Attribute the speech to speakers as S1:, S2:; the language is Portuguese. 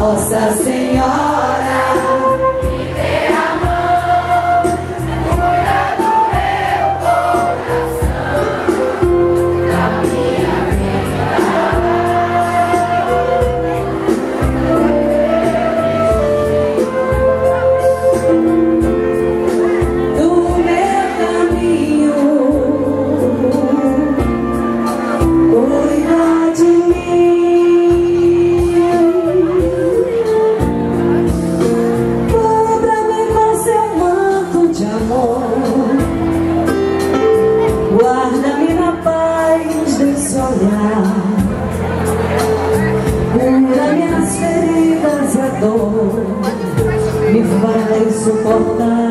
S1: Nossa Senhora, me dê a mão, cuida do meu coração, da minha vida. Do meu caminho, cuida de mim. Cubra-me com seu manto de amor, guarda-me na paz desse olhar, cura minhas feridas e a dor me faz suportar.